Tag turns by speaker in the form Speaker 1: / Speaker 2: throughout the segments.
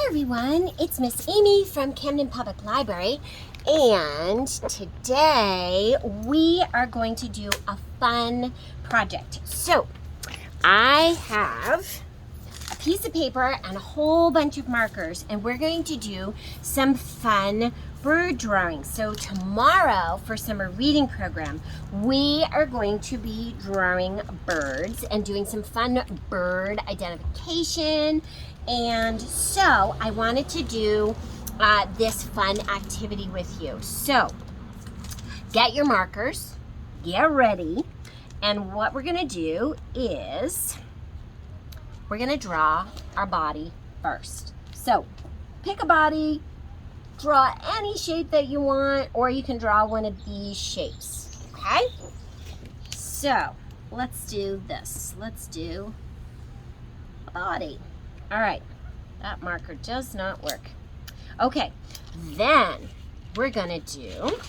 Speaker 1: everyone, it's Miss Amy from Camden Public Library, and today we are going to do a fun project. So I have a piece of paper and a whole bunch of markers, and we're going to do some fun bird drawings. So tomorrow for summer reading program, we are going to be drawing birds and doing some fun bird identification. And so I wanted to do this fun activity with you. So get your markers, get ready, and what we're gonna do is we're gonna draw our body first. So pick a body, draw any shape that you want, or you can draw one of these shapes, okay? So let's do this. Let's do a body. All right, that marker does not work. Okay, then we're gonna do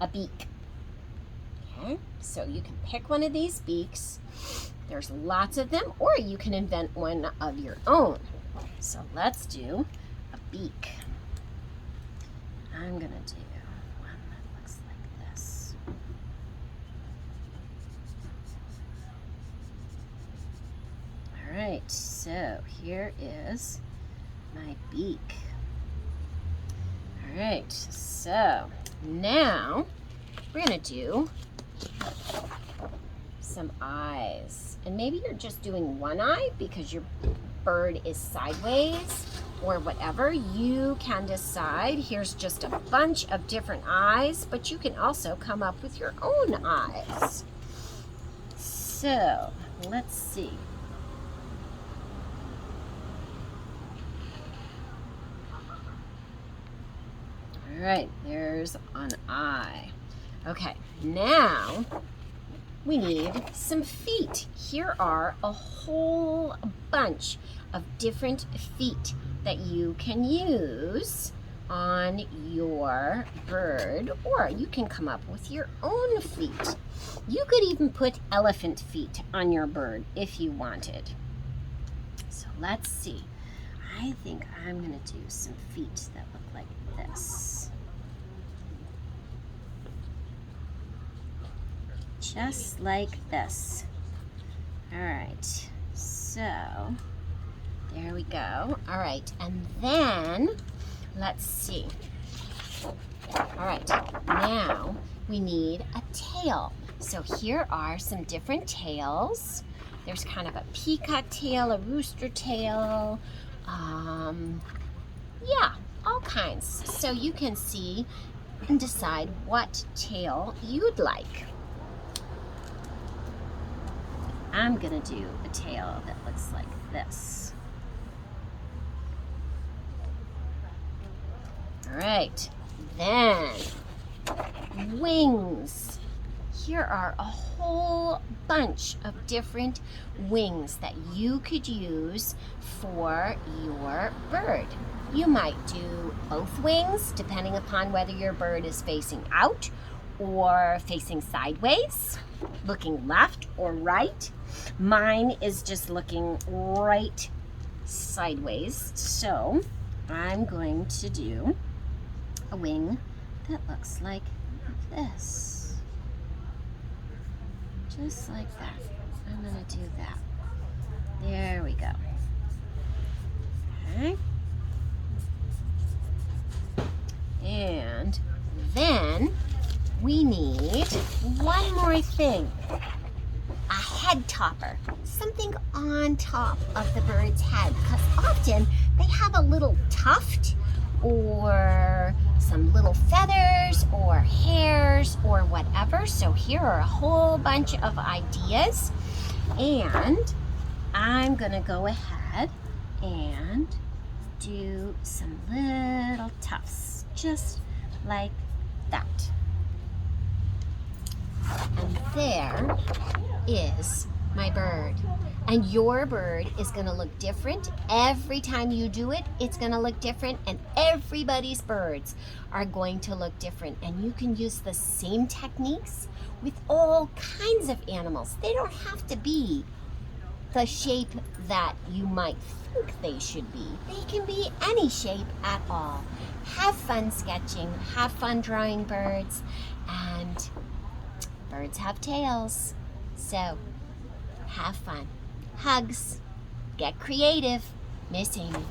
Speaker 1: a beak. Okay, so you can pick one of these beaks. There's lots of them, or you can invent one of your own. So let's do a beak. I'm gonna do one that looks like this. All right, so here is my beak. All right, so now we're gonna do some eyes. And maybe you're just doing one eye because your bird is sideways or whatever. You can decide. Here's just a bunch of different eyes, but you can also come up with your own eyes. So let's see. All right, there's an eye. Okay, now we need some feet. Here are a whole bunch of different feet that you can use on your bird, or you can come up with your own feet. You could even put elephant feet on your bird if you wanted. So let's see. I think I'm gonna do some feet that look like this. Just like this. All right, so there we go. All right, and then let's see. All right, now we need a tail. So here are some different tails. There's kind of a peacock tail, a rooster tail, yeah, all kinds. So you can see and decide what tail you'd like. I'm gonna do a tail that looks like this. All right, then wings. Here are a whole bunch of different wings that you could use for your bird. You might do both wings depending upon whether your bird is facing out or facing sideways, looking left or right. Mine is just looking right sideways, so I'm going to do a wing that looks like this. Just like that. I'm gonna do that. There we go. Okay. And then we need one more thing. A head topper, something on top of the bird's head, because often they have a little tuft or some little feathers or hairs or whatever. So here are a whole bunch of ideas, and I'm gonna go ahead and do some little tufts, just like that. And there is my bird. And your bird is gonna look different. Every time you do it, it's gonna look different, and everybody's birds are going to look different. And you can use the same techniques with all kinds of animals. They don't have to be the shape that you might think they should be. They can be any shape at all. Have fun sketching, have fun drawing birds, and birds have tails. So, have fun. Hugs. Get creative. Miss Amy.